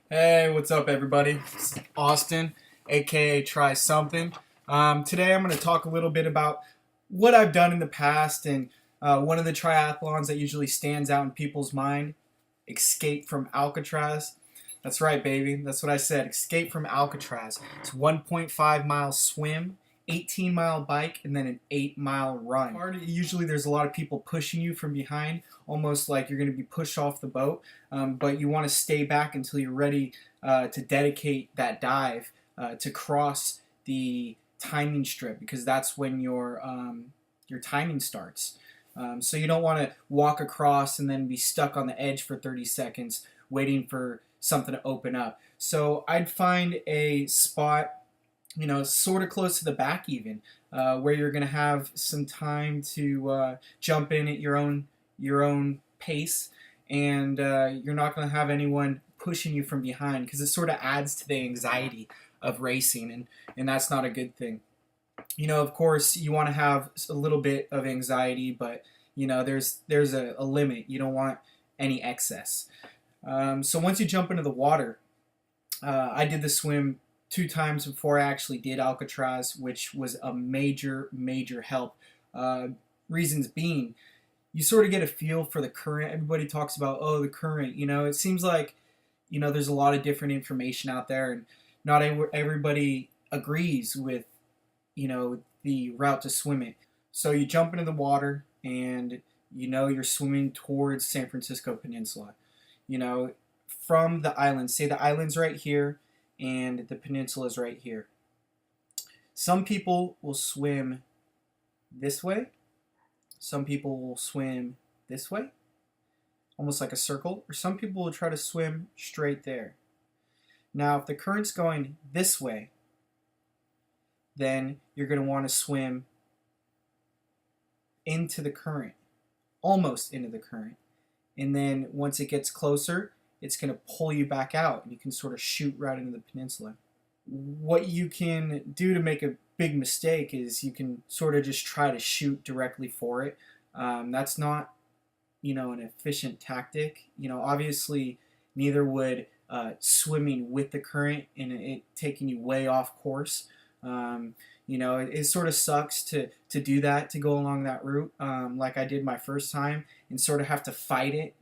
Hey, what's up, everybody? It's Austin, aka Try Something. Today I'm going to talk a little bit about what I've done in the past and one of the triathlons that usually stands out in people's mind, Escape from Alcatraz. That's right, baby. That's what I said. Escape from Alcatraz. It's 1.5 mile swim, 18-mile bike, and then an 8-mile run. Usually there's a lot of people pushing you from behind, almost like you're going to be pushed off the boat, but you want to stay back until you're ready to dedicate that dive to cross the timing strip, because that's when your timing starts. So you don't want to walk across and then be stuck on the edge for 30 seconds waiting for something to open up. So I'd find a spot, sort of close to the back even, where you're going to have some time to jump in at your own pace, and you're not going to have anyone pushing you from behind, because it sort of adds to the anxiety of racing, and that's not a good thing. Of course, you want to have a little bit of anxiety, but there's a limit. You don't want any excess. So once you jump into the water, I did the swim 2 times before I actually did Alcatraz, which was a major help. Reasons being, you sort of get a feel for the current. Everybody talks about, the current. It seems like, there's a lot of different information out there, and not everybody agrees with, the route to swim it. So you jump into the water, and you're swimming towards San Francisco Peninsula. From the island. Say the island's right here, and the peninsula is right here. Some people will swim this way. Some people will swim this way, almost like a circle. Or some people will try to swim straight there. Now, if the current's going this way, then you're going to want to swim into the current, almost into the current. And then once it gets closer, it's going to pull you back out, and you can sort of shoot right into the peninsula. What you can do to make a big mistake is you can sort of just try to shoot directly for it. That's not, an efficient tactic. Obviously, neither would swimming with the current and it taking you way off course. It sort of sucks to do that, to go along that route, like I did my first time, and sort of have to fight it,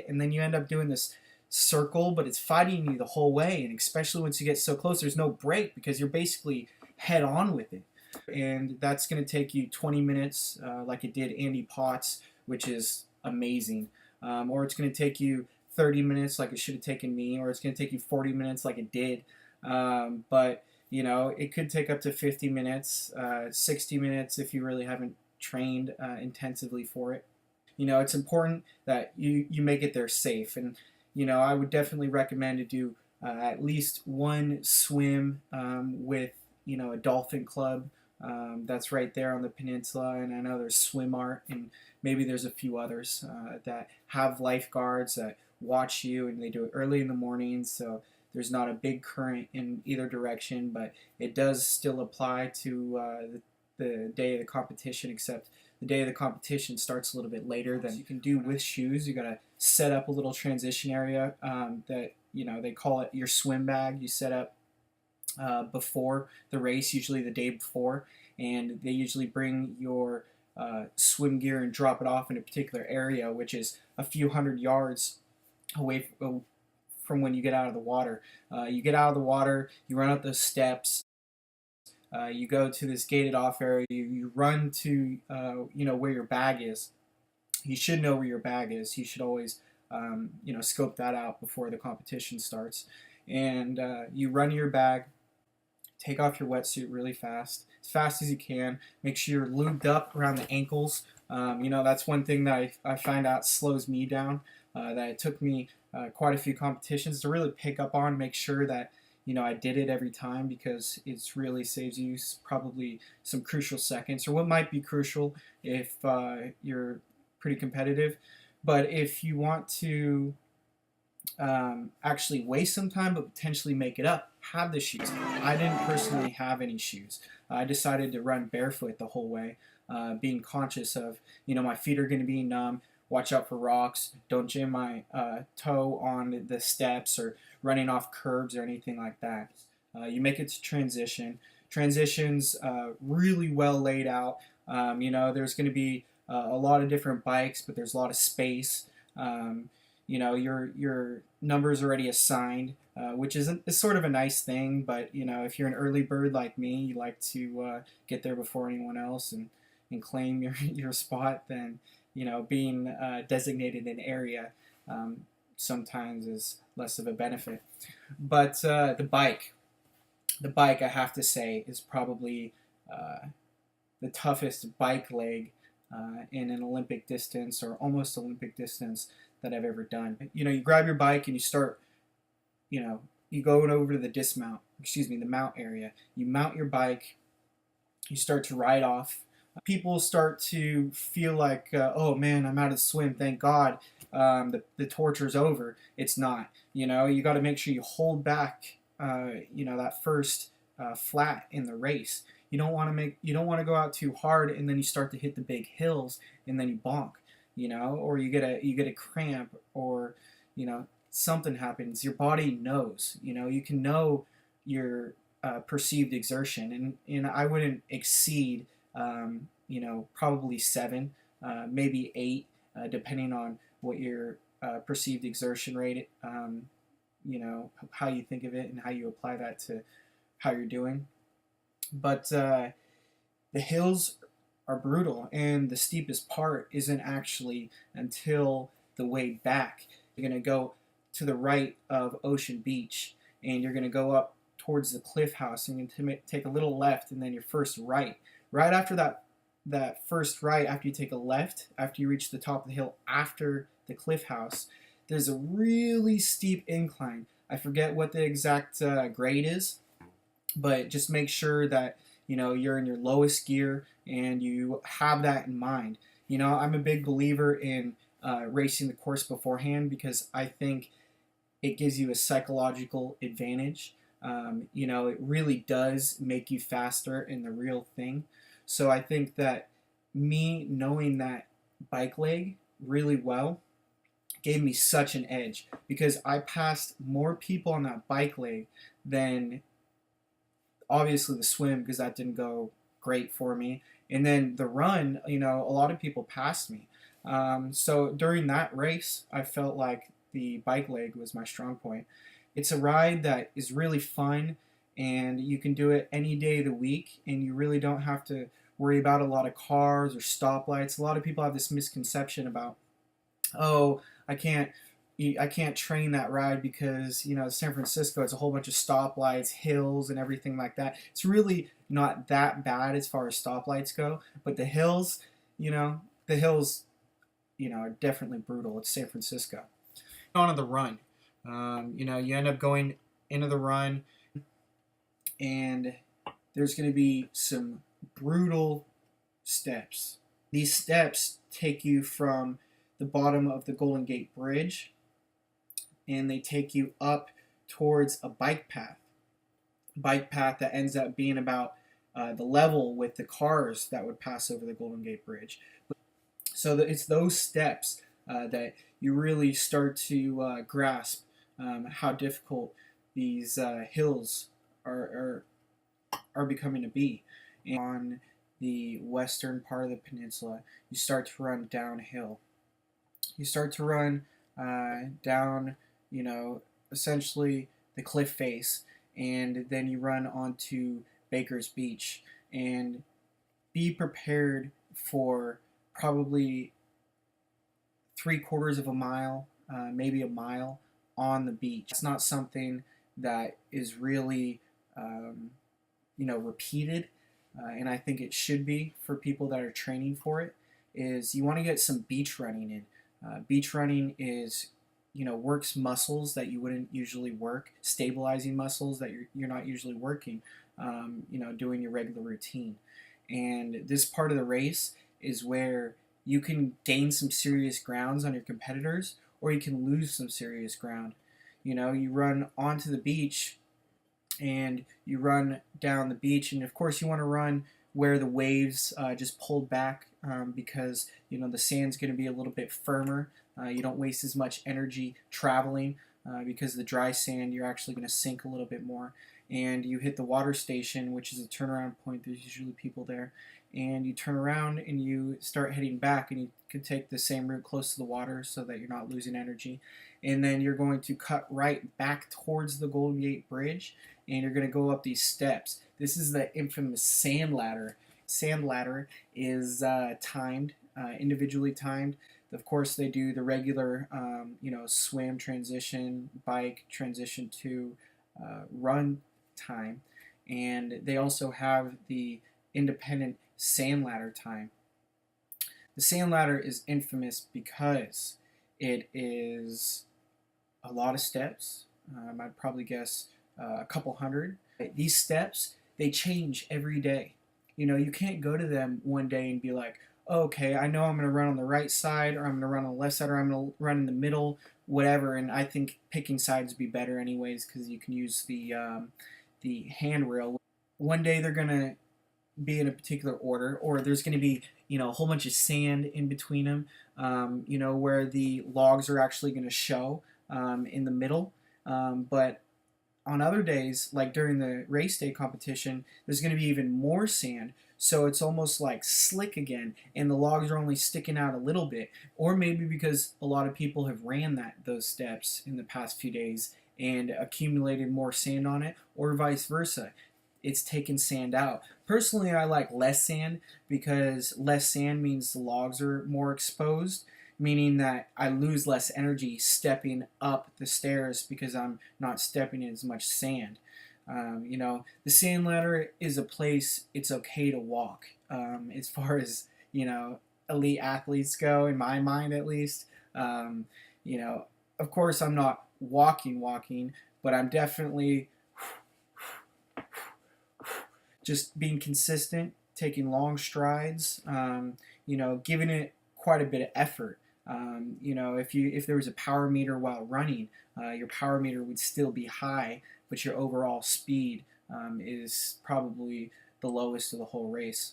and then you end up doing this circle, but it's fighting you the whole way, and especially once you get so close, there's no break, because you're basically head on with it, and that's going to take you 20 minutes, like it did Andy Potts, which is amazing, or it's going to take you 30 minutes like it should have taken me, or it's going to take you 40 minutes like it did, but it could take up to 50 minutes, 60 minutes if you really haven't trained intensively for it. It's important that you make it there safe. And, I would definitely recommend to do at least one swim with, a dolphin club that's right there on the peninsula. And I know there's Swim Art, and maybe there's a few others that have lifeguards that watch you, and they do it early in the morning. So there's not a big current in either direction, but it does still apply to the day of the competition, except the day of the competition starts a little bit later than you can do with shoes. You got to set up a little transition area that, they call it your swim bag. You set up before the race, usually the day before, and they usually bring your swim gear and drop it off in a particular area, which is a few hundred yards away from when you get out of the water. You get out of the water, you run up those steps, you go to this gated off area, you run to where your bag is. You should know where your bag is. You should always scope that out before the competition starts. And you run to your bag, take off your wetsuit really fast as you can. Make sure you're lubed up around the ankles. That's one thing that I find out slows me down, that it took me quite a few competitions to really pick up on, make sure that I did it every time, because it really saves you probably some crucial seconds, or what might be crucial if you're pretty competitive. But if you want to actually waste some time but potentially make it up, have the shoes. I didn't personally have any shoes. I decided to run barefoot the whole way. being conscious of, my feet are going to be numb. Watch out for rocks. Don't jam my toe on the steps or running off curbs or anything like that. You make it to transition. Transitions really well laid out. There's going to be a lot of different bikes, but there's a lot of space. Your number's already assigned, which is sort of a nice thing. But if you're an early bird like me, you like to get there before anyone else and claim your spot. Then being designated an area sometimes is less of a benefit. But the bike, I have to say, is probably the toughest bike leg in an Olympic distance or almost Olympic distance that I've ever done. You grab your bike and you start, you go over to the mount area. You mount your bike, you start to ride off. People start to feel like, oh man, I'm out of the swim, thank God, the torture's over. It's not. You got to make sure you hold back, that first flat in the race. You don't want to go out too hard and then you start to hit the big hills and then you bonk, or you get a cramp, or something happens. Your body knows. You can know your perceived exertion, and I wouldn't exceed probably 7, maybe 8, depending on what your perceived exertion rate, how you think of it and how you apply that to how you're doing. But the hills are brutal, and the steepest part isn't actually until the way back. You're going to go to the right of Ocean Beach, and you're going to go up towards the Cliff House, and you're going to take a little left, and then your first right. Right after that first right, after you take a left, after you reach the top of the hill after the Cliff House, there's a really steep incline. I forget what the exact grade is, but just make sure that you're in your lowest gear and you have that in mind. I'm a big believer in racing the course beforehand because I think it gives you a psychological advantage. It really does make you faster in the real thing. So I think that me knowing that bike leg really well gave me such an edge, because I passed more people on that bike leg than obviously the swim, because that didn't go great for me. And then the run, a lot of people passed me. So during that race, I felt like the bike leg was my strong point. It's a ride that is really fun, and you can do it any day of the week, and you really don't have to worry about a lot of cars or stoplights. A lot of people have this misconception about, oh, I can't train that ride because San Francisco, it's a whole bunch of stoplights, hills, and everything like that. It's really not that bad as far as stoplights go, but the hills, are definitely brutal. It's San Francisco. On to the run, you end up going into the run, and there's going to be some brutal steps. These steps take you from the bottom of the Golden Gate Bridge, and they take you up towards a bike path that ends up being about the level with the cars that would pass over the Golden Gate Bridge. So it's those steps that you really start to grasp how difficult these hills are becoming to be. And on the western part of the peninsula, you start to run downhill. You start to run down, essentially the cliff face, and then you run onto Baker's Beach. And be prepared for probably 3/4 of a mile, maybe a mile on the beach. It's not something that is really, repeated, and I think it should be for people that are training for it. Is you want to get some beach running in. Beach running is, works muscles that you wouldn't usually work, stabilizing muscles that you're not usually working, doing your regular routine. And this part of the race is where you can gain some serious grounds on your competitors, or you can lose some serious ground. You run onto the beach, and you run down the beach, and of course you want to run where the waves just pulled back because the sand's going to be a little bit firmer. You don't waste as much energy traveling because the dry sand you're actually going to sink a little bit more. And you hit the water station, which is a turnaround point. There's usually people there, and you turn around and you start heading back, and you can take the same route close to the water so that you're not losing energy. And then you're going to cut right back towards the Golden Gate Bridge, and you're going to go up these steps. This is the infamous sand ladder. Sand ladder is timed, individually timed. Of course, they do the regular, swim transition, bike transition to run time, and they also have the independent sand ladder time. The sand ladder is infamous because it is a lot of steps. I'd probably guess a couple hundred. These steps, they change every day. You can't go to them one day and be like, oh, okay, I know I'm going to run on the right side, or I'm going to run on the left side, or I'm going to run in the middle, whatever. And I think picking sides would be better anyways, because you can use the handrail. One day they're going to be in a particular order, or there's going to be a whole bunch of sand in between them, where the logs are actually going to show in the middle. But on other days, like during the race day competition, there's going to be even more sand, so it's almost like slick again, and the logs are only sticking out a little bit. Or maybe because a lot of people have ran those steps in the past few days and accumulated more sand on it, or vice versa. It's taken sand out. Personally, I like less sand because less sand means the logs are more exposed, meaning that I lose less energy stepping up the stairs because I'm not stepping in as much sand. The sand ladder is a place it's okay to walk. As far as, elite athletes go, in my mind at least. Of course I'm not walking, but I'm definitely just being consistent, taking long strides, giving it quite a bit of effort. If there was a power meter while running, your power meter would still be high, but your overall speed is probably the lowest of the whole race.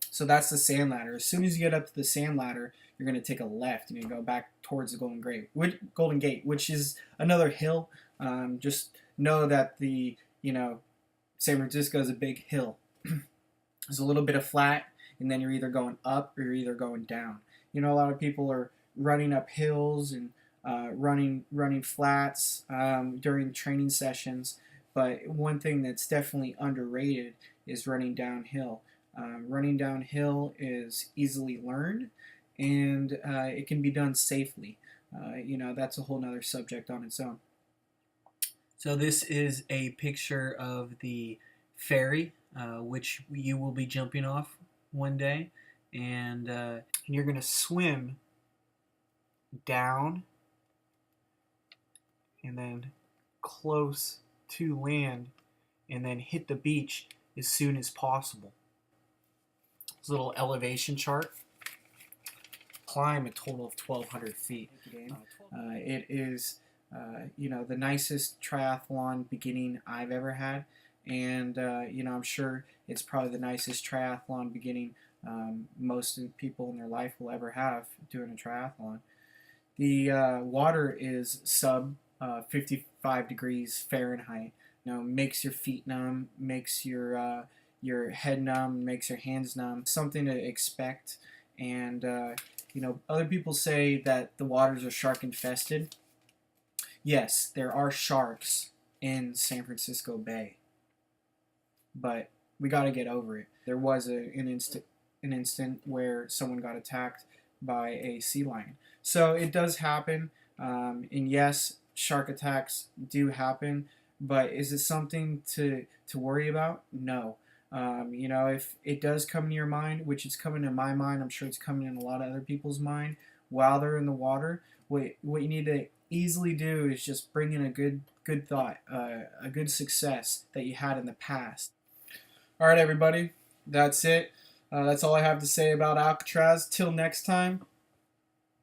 So that's the sand ladder. As soon as you get up to the sand ladder, you're going to take a left and you go back towards the Golden Gate, which is another hill. Just know that the San Francisco is a big hill. There's a little bit of flat, and then you're either going up or you're either going down. A lot of people are running up hills and running flats during training sessions, but one thing that's definitely underrated is running downhill. Running downhill is easily learned, and it can be done safely. That's a whole nother subject on its own. So this is a picture of the ferry, which you will be jumping off one day, and you're going to swim down and then close to land and then hit the beach as soon as possible. This little elevation chart. Climb a total of 1,200 feet. It is the nicest triathlon beginning I've ever had, and I'm sure it's probably the nicest triathlon beginning most of the people in their life will ever have doing a triathlon. The water is sub 55 degrees Fahrenheit. Makes your feet numb, makes your head numb, makes your hands numb. Something to expect. And other people say that the waters are shark infested. Yes, there are sharks in San Francisco Bay, but we got to get over it. There was an instant where someone got attacked by a sea lion. So it does happen, and yes, shark attacks do happen, but is it something to worry about? No. If it does come to your mind, which it's coming in my mind, I'm sure it's coming in a lot of other people's mind while they're in the water, what you need to easily do is just bring in a good thought, a good success that you had in the past. All right, everybody, that's it. That's all I have to say about Alcatraz. Till next time,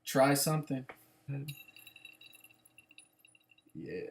try something. Yeah.